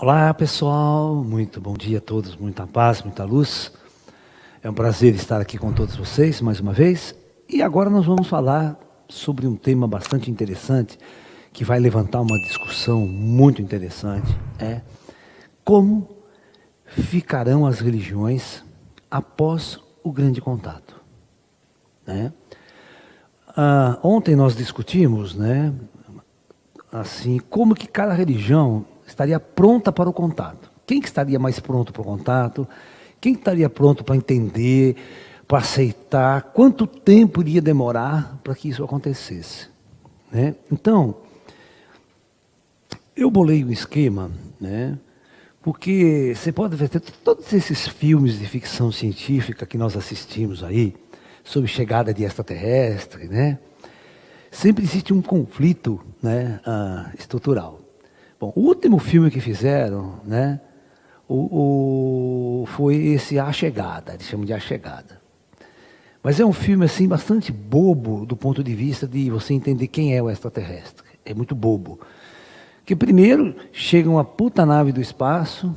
Olá pessoal, muito bom dia a todos, muita paz, muita luz. É um prazer estar aqui com todos vocês mais uma vez. E agora nós vamos falar sobre um tema bastante interessante, que vai levantar uma discussão muito interessante. Como ficarão as religiões após o grande contato? Ontem nós discutimos, assim, como que cada religião estaria pronta para o contato. Quem que estaria mais pronto para o contato? Quem estaria pronto para entender, para aceitar? Quanto tempo iria demorar para que isso acontecesse? Então, eu bolei um esquema, porque você pode ver todos esses filmes de ficção científica que nós assistimos aí, sobre chegada de extraterrestre, sempre existe um conflito estrutural. Bom, o último filme que fizeram, foi esse A Chegada, eles chamam de A Chegada. Mas é um filme assim bastante bobo do ponto de vista de você entender quem é o extraterrestre. É muito bobo. Porque primeiro chega uma puta nave do espaço,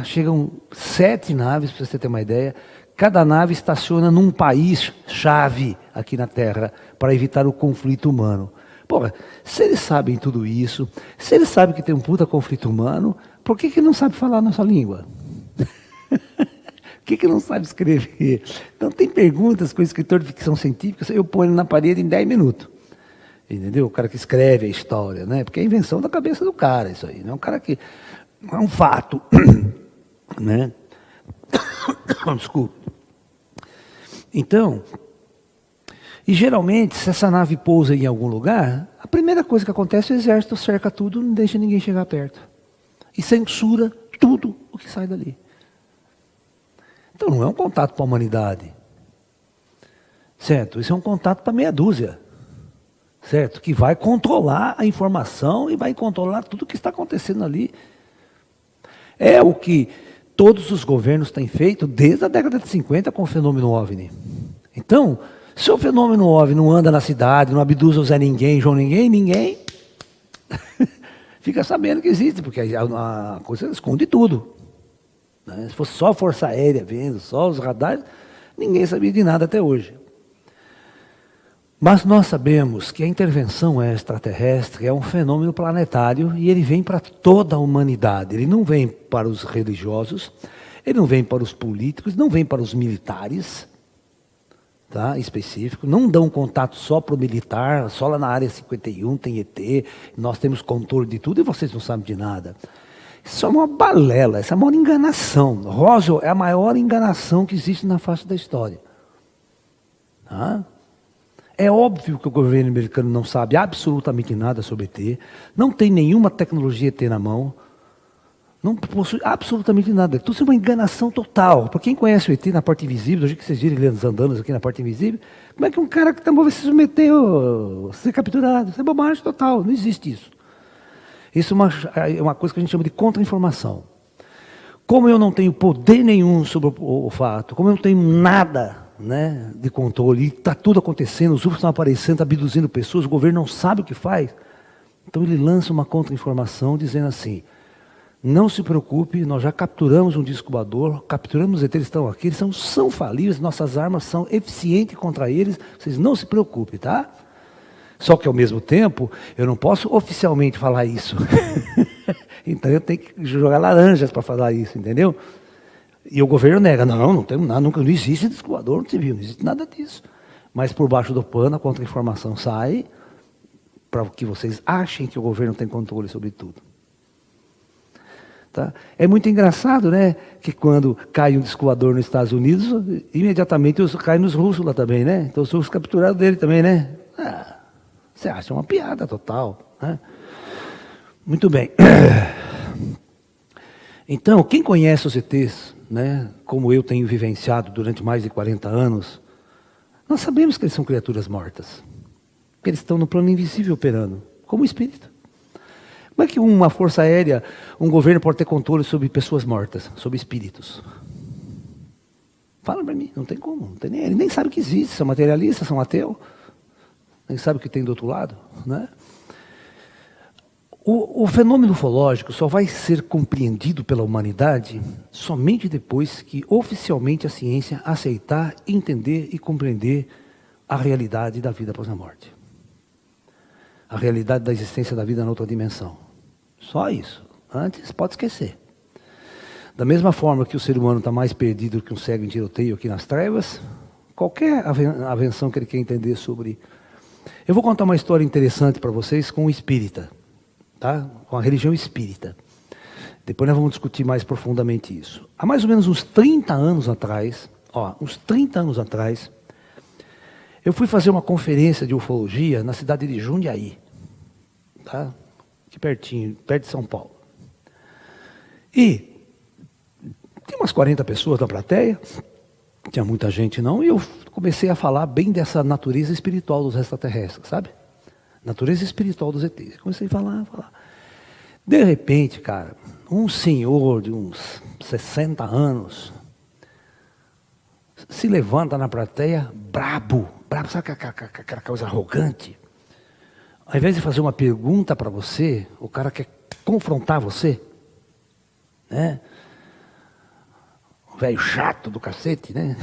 chegam 7 naves, para você ter uma ideia. Cada nave estaciona num país-chave aqui na Terra para evitar o conflito humano. Porra, se eles sabem tudo isso, se eles sabem que tem um puta conflito humano, por que não sabe falar a nossa língua? Por que não sabe escrever? Então tem perguntas com o escritor de ficção científica, eu ponho na parede em 10 minutos. Entendeu? O cara que escreve a história, Porque é a invenção da cabeça do cara, isso aí. Não é um cara que... Não é um fato. Desculpe. Então... E geralmente, se essa nave pousa em algum lugar, a primeira coisa que acontece é o exército cerca tudo, não deixa ninguém chegar perto. E censura tudo o que sai dali. Então não é um contato para a humanidade. Certo? Isso é um contato para meia dúzia. Certo? Que vai controlar a informação e vai controlar tudo o que está acontecendo ali. É o que todos os governos têm feito desde a década de 50 com o fenômeno OVNI. Então... se o fenômeno OVNI não anda na cidade, não abduz o Zé Ninguém, João ninguém fica sabendo que existe, porque a coisa esconde tudo. Se fosse só a Força Aérea vendo, só os radares, ninguém sabia de nada até hoje. Mas nós sabemos que a intervenção extraterrestre é um fenômeno planetário e ele vem para toda a humanidade. Ele não vem para os religiosos, ele não vem para os políticos, não vem para os militares, específico, não dão contato só para o militar, só lá na área 51 tem ET, nós temos controle de tudo e vocês não sabem de nada. Isso é uma balela, essa é a maior enganação. Roswell é a maior enganação que existe na face da história. É óbvio que o governo americano não sabe absolutamente nada sobre ET, não tem nenhuma tecnologia ET na mão, não possui absolutamente nada. Tudo isso é uma enganação total. Para quem conhece o ET na parte invisível, hoje que vocês viram ele andando aqui na parte invisível, como é que um cara que vai se submeteu a ser capturado? Isso é bobagem total, não existe isso. Isso é uma coisa que a gente chama de contra-informação. Como eu não tenho poder nenhum sobre o fato, como eu não tenho nada de controle, e está tudo acontecendo, os UFOs estão aparecendo, abduzindo pessoas, o governo não sabe o que faz, então ele lança uma contra-informação dizendo assim: não se preocupe, nós já capturamos um disco voador, capturamos eles estão aqui, eles são falíveis, nossas armas são eficientes contra eles, vocês não se preocupem, tá? Só que ao mesmo tempo, eu não posso oficialmente falar isso. Então eu tenho que jogar laranjas para falar isso, entendeu? E o governo nega, não temos nada, não existe disco voador no civil, não existe nada disso. Mas por baixo do pano a contra-informação sai para que vocês achem que o governo tem controle sobre tudo. É muito engraçado, que quando cai um disco voador nos Estados Unidos, imediatamente cai nos russos lá também, Então os russos capturaram dele também, você acha uma piada total, Muito bem. Então, quem conhece os ETs, como eu tenho vivenciado durante mais de 40 anos, nós sabemos que eles são criaturas mortas. Que eles estão no plano invisível operando, como espírito. Como é que uma força aérea, um governo pode ter controle sobre pessoas mortas, sobre espíritos? Fala para mim, não tem como, não tem nem, ele nem sabe que existe, são materialistas, são ateus, nem sabe o que tem do outro lado, O fenômeno ufológico só vai ser compreendido pela humanidade somente depois que oficialmente a ciência aceitar, entender e compreender a realidade da vida após a morte. A realidade da existência da vida na outra dimensão. Só isso. Antes, pode esquecer. Da mesma forma que o ser humano está mais perdido que um cego em tiroteio aqui nas trevas, qualquer avenção que ele quer entender sobre... Eu vou contar uma história interessante para vocês com o espírita. Tá? Com a religião espírita. Depois nós vamos discutir mais profundamente isso. Há mais ou menos uns 30 anos atrás, eu fui fazer uma conferência de ufologia na cidade de Jundiaí, tá? Aqui pertinho, perto de São Paulo. E tinha umas 40 pessoas na plateia, tinha muita gente não, e eu comecei a falar bem dessa natureza espiritual dos extraterrestres, sabe? Natureza espiritual dos ETs. Comecei a falar. De repente, cara, um senhor de uns 60 anos se levanta na plateia, brabo, sabe aquela coisa arrogante? Ao invés de fazer uma pergunta para você, o cara quer confrontar você, né? O velho chato do cacete, né?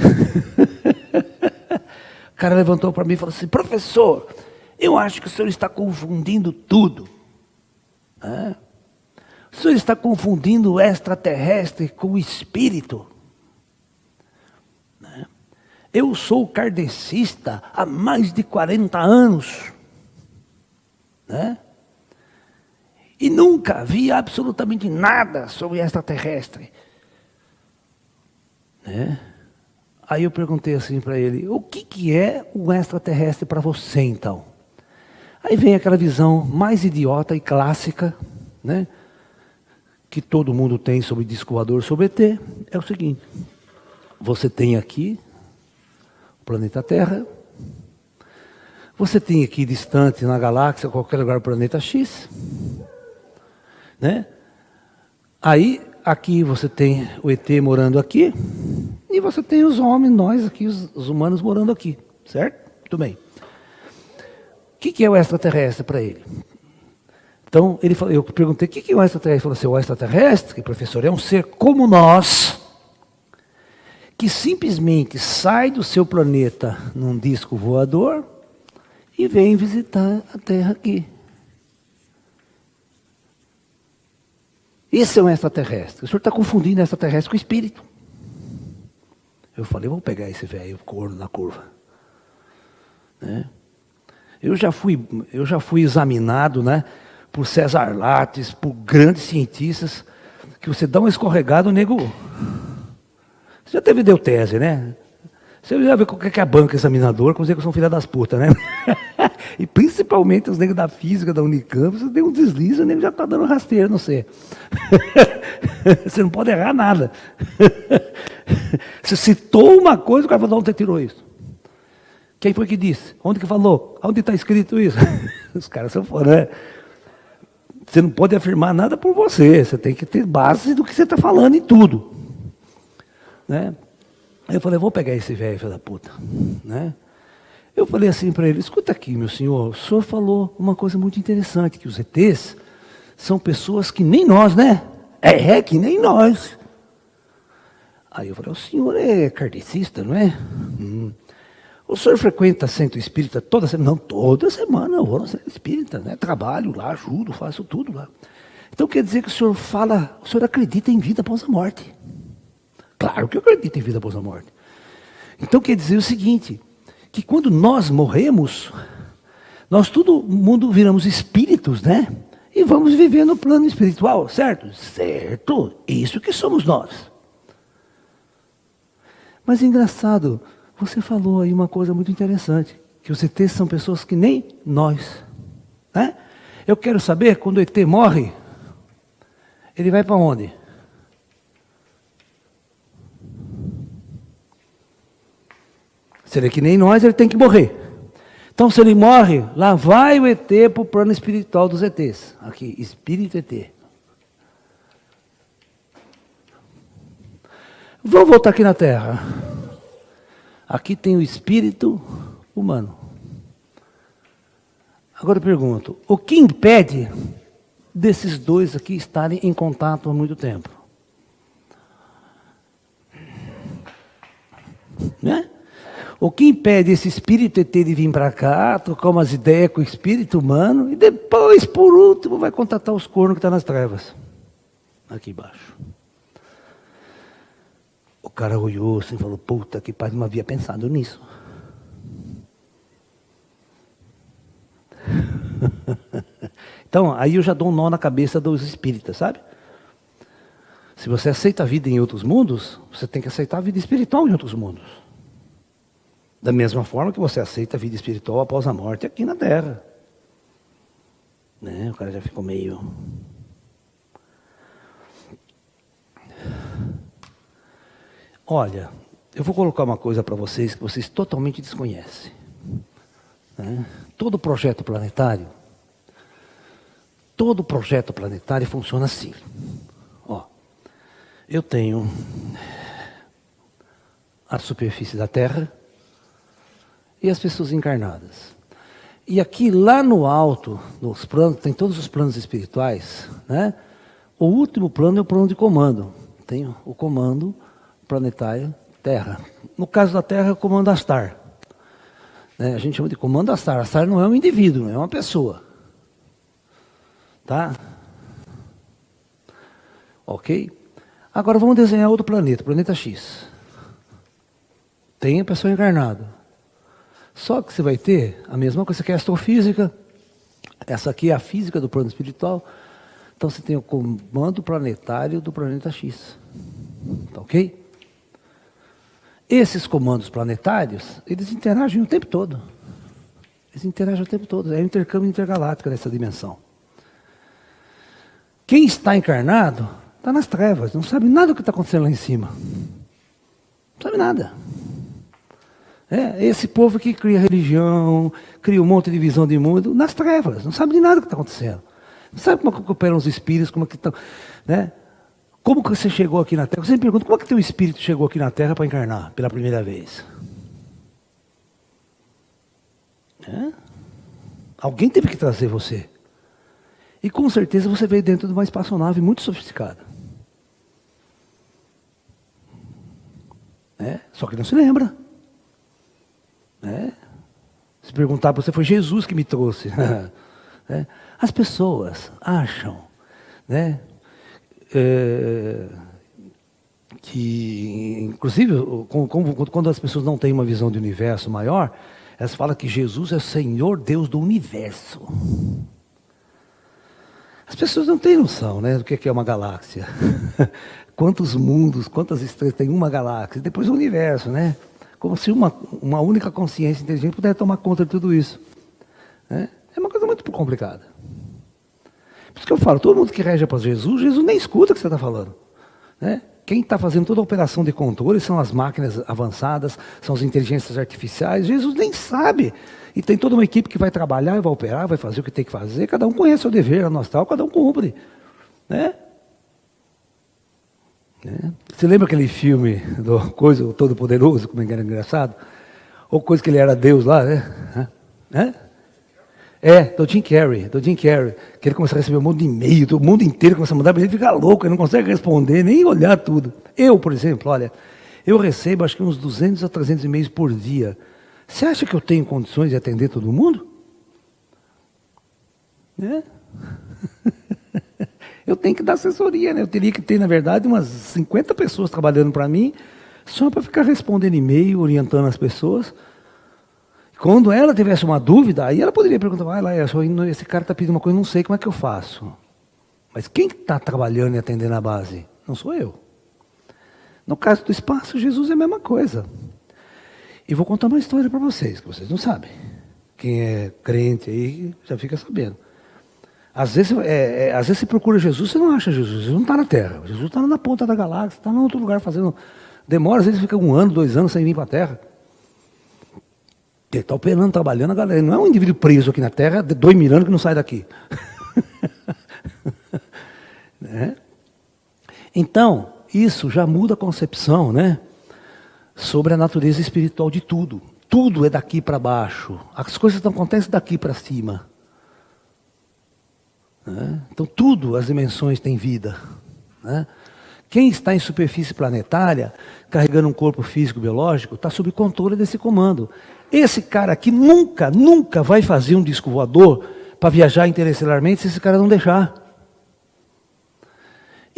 O cara levantou para mim e falou assim: professor, eu acho que o senhor está confundindo tudo. Né? O senhor está confundindo o extraterrestre com o espírito. Né? Eu sou kardecista há mais de 40 anos. Né? E nunca vi absolutamente nada sobre extraterrestre. Né? Aí eu perguntei assim para ele: o que é o extraterrestre para você então? Aí vem aquela visão mais idiota e clássica, né, que todo mundo tem sobre disco voador, sobre ET. É o seguinte: você tem aqui o planeta Terra, você tem aqui distante na galáxia, qualquer lugar, o planeta X, né? Aí aqui você tem o ET morando aqui, e você tem os homens, nós aqui, os humanos morando aqui, certo? Muito bem. O que é o extraterrestre para ele? Então, eu perguntei: o que é o extraterrestre? Ele falou assim: o extraterrestre, professor, é um ser como nós, que simplesmente sai do seu planeta num disco voador e vem visitar a Terra aqui. Esse é um extraterrestre. O senhor está confundindo extraterrestre com espírito. Eu falei: vou pegar esse velho corno na curva. Né? Eu já fui examinado, né, por César Lattes, por grandes cientistas, que você dá uma escorregada, o nego... Você já teve deutese, né? Você já viu o que é a banca examinadora, como dizer que são filha das putas, né? E principalmente os negros da física, da Unicamp, você deu um deslize, o nego já está dando rasteira, não sei. Você não pode errar nada. Você citou uma coisa, o cara falou: onde você tirou isso? Quem foi que disse? Onde que falou? Onde está escrito isso? Os caras são fora, né? Você não pode afirmar nada por você. Você tem que ter base do que você está falando em tudo. Né? Aí eu falei: vou pegar esse velho, filho da puta. Né? Eu falei assim para ele: escuta aqui, meu senhor, o senhor falou uma coisa muito interessante, que os ETs são pessoas que nem nós, né? Que nem nós. Aí eu falei: o senhor é kardecista, não é? O senhor frequenta centro espírita toda semana? Não, toda semana eu vou no centro espírita, né? Trabalho lá, ajudo, faço tudo lá. Então quer dizer que o senhor acredita em vida após a morte? Claro que eu acredito em vida após a morte. Então quer dizer o seguinte, que quando nós morremos, nós todo mundo viramos espíritos, né? E vamos viver no plano espiritual, certo? Certo, isso que somos nós. Mas engraçado, você falou aí uma coisa muito interessante, que os ETs são pessoas que nem nós. Né? Eu quero saber, quando o ET morre, ele vai para onde? Se ele é que nem nós, ele tem que morrer. Então, se ele morre, lá vai o ET para o plano espiritual dos ETs. Aqui, espírito ET. Vamos voltar aqui na Terra. Aqui tem o espírito humano. Agora eu pergunto: o que impede desses dois aqui estarem em contato há muito tempo. Né? O que impede esse espírito ET de vir para cá, trocar umas ideias com o espírito humano, e depois, por último, vai contatar os cornos que estão nas trevas. Aqui embaixo. O cara olhou assim e falou, puta que pariu, não havia pensado nisso. Então, aí eu já dou um nó na cabeça dos espíritas, sabe? Se você aceita a vida em outros mundos, você tem que aceitar a vida espiritual em outros mundos. Da mesma forma que você aceita a vida espiritual após a morte aqui na Terra. Né? O cara já ficou meio... Olha, eu vou colocar uma coisa para vocês que vocês totalmente desconhecem. Né? Todo projeto planetário funciona assim. Ó, eu tenho a superfície da Terra e as pessoas encarnadas. E aqui lá no alto, nos planos, tem todos os planos espirituais, né? O último plano é o plano de comando. Tem o comando planetário Terra. No caso da Terra é o comando Astar. A gente chama de comando Astar. Astar não é um indivíduo, é uma pessoa. Tá? Ok? Agora vamos desenhar outro planeta, planeta X. Tem a pessoa encarnada. Só que você vai ter a mesma coisa, que é a astrofísica. Essa aqui é a física do plano espiritual. Então você tem o comando planetário do planeta X. Tá ok? Esses comandos planetários, eles interagem o tempo todo. Eles interagem o tempo todo. É o intercâmbio intergaláctico nessa dimensão. Quem está encarnado, está nas trevas. Não sabe nada do que está acontecendo lá em cima. Não sabe nada. É esse povo que cria religião, cria um monte de visão de mundo, nas trevas. Não sabe de nada do que está acontecendo. Não sabe como é que operam os espíritos, como é que estão... Né? Como que você chegou aqui na Terra? Eu sempre pergunto, como é que teu espírito chegou aqui na Terra para encarnar pela primeira vez? Alguém teve que trazer você. E com certeza você veio dentro de uma espaçonave muito sofisticada. Só que não se lembra. Se perguntar para você, foi Jesus que me trouxe. As pessoas acham, né? Que, inclusive, quando as pessoas não têm uma visão de universo maior, elas falam que Jesus é o Senhor Deus do universo. As pessoas não têm noção, né, do que é uma galáxia. Quantos mundos, quantas estrelas tem uma galáxia, depois o universo, né? Como se uma única consciência inteligente pudesse tomar conta de tudo isso. É uma coisa muito complicada. Por isso que eu falo, todo mundo que rege após Jesus, Jesus nem escuta o que você está falando. Quem está fazendo toda a operação de controle são as máquinas avançadas, são as inteligências artificiais, Jesus nem sabe. E tem toda uma equipe que vai trabalhar, vai operar, vai fazer o que tem que fazer, cada um conhece o seu dever, no astral, cada um cumpre. Você lembra aquele filme do Coisa, o Todo-Poderoso, como era engraçado? Ou coisa que ele era Deus lá, né? Do Jim Carrey, que ele começa a receber um monte de e-mail, o mundo inteiro começa a mandar, ele fica louco, ele não consegue responder, nem olhar tudo. Eu, por exemplo, olha, eu recebo acho que uns 200 a 300 e-mails por dia. Você acha que eu tenho condições de atender todo mundo? Eu tenho que dar assessoria, né? Eu teria que ter, na verdade, umas 50 pessoas trabalhando para mim, só para ficar respondendo e-mail, orientando as pessoas. Quando ela tivesse uma dúvida, aí ela poderia perguntar, esse cara está pedindo uma coisa, não sei como é que eu faço. Mas quem está trabalhando e atendendo a base? Não sou eu. No caso do espaço, Jesus é a mesma coisa. E vou contar uma história para vocês, que vocês não sabem. Quem é crente aí já fica sabendo. Às vezes você procura Jesus, você não acha Jesus. Jesus não está na Terra. Jesus está na ponta da galáxia, está em outro lugar fazendo... Demora, às vezes fica 1 ano, 2 anos sem vir para a Terra. Ele está operando, trabalhando, a galera. Não é um indivíduo preso aqui na Terra, 2.000 anos que não sai daqui. Então, isso já muda a concepção, né? Sobre a natureza espiritual de tudo. Tudo é daqui para baixo. As coisas não acontecem daqui para cima. né? Então, tudo, as dimensões têm vida, né? Quem está em superfície planetária, carregando um corpo físico biológico, está sob controle desse comando. Esse cara aqui nunca, nunca vai fazer um disco voador para viajar interestelarmente se esse cara não deixar.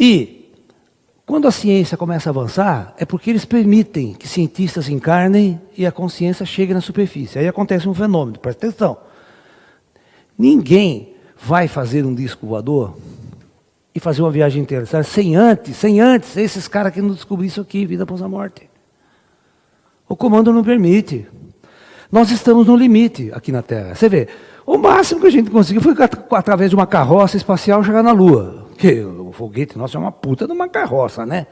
E, quando a ciência começa a avançar, é porque eles permitem que cientistas encarnem e a consciência chegue na superfície. Aí acontece um fenômeno, presta atenção. Ninguém vai fazer um disco voador e fazer uma viagem interestelar sem antes, esses caras que não descobriram isso aqui, vida após a morte. O comando não permite. Nós estamos no limite aqui na Terra. Você vê, o máximo que a gente conseguiu foi através de uma carroça espacial chegar na Lua. Porque o foguete nosso é uma puta de uma carroça, né?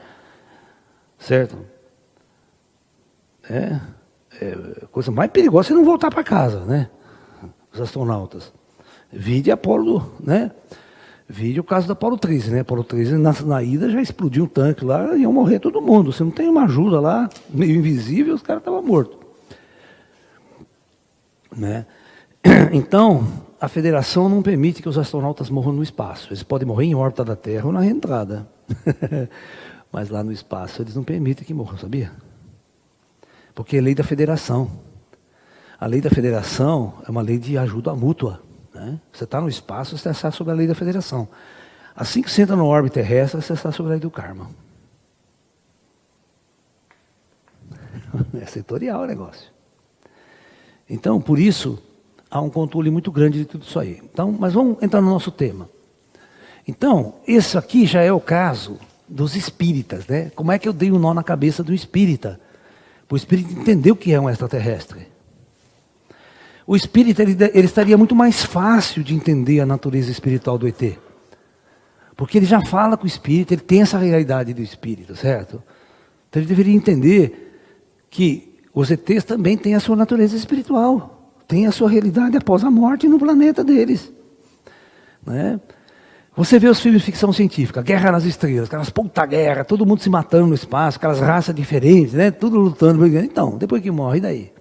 Certo? A coisa mais perigosa é você não voltar para casa, né? Os astronautas. Vide Apolo, né? Vide o caso da Apolo 13, né? Apolo 13 na ida já explodiu um tanque lá, iam morrer todo mundo. Você não tem uma ajuda lá, meio invisível, os caras estavam mortos. Né? Então, a federação não permite que os astronautas morram no espaço. Eles podem morrer em órbita da Terra ou na reentrada. Mas lá no espaço eles não permitem que morram, sabia? Porque é lei da federação. A lei da federação é uma lei de ajuda mútua. Né? Você está no espaço, você está sobre a lei da federação. Assim que você entra no órbita terrestre, você está sobre a lei do karma. É setorial o negócio. Então, por isso, há um controle muito grande de tudo isso aí. Então, mas vamos entrar no nosso tema. Então, esse aqui já é o caso dos espíritas, né? Como é que eu dei um nó na cabeça do espírita? O espírita entendeu o que é um extraterrestre. O espírita ele estaria muito mais fácil de entender a natureza espiritual do ET. Porque ele já fala com o espírito, ele tem essa realidade do espírito, certo? Então ele deveria entender que os ETs também têm a sua natureza espiritual, têm a sua realidade após a morte no planeta deles. Né? Você vê os filmes de ficção científica, Guerra nas Estrelas, aquelas puta guerra, todo mundo se matando no espaço, aquelas raças diferentes, né? Tudo lutando. Então, depois que morre, e daí?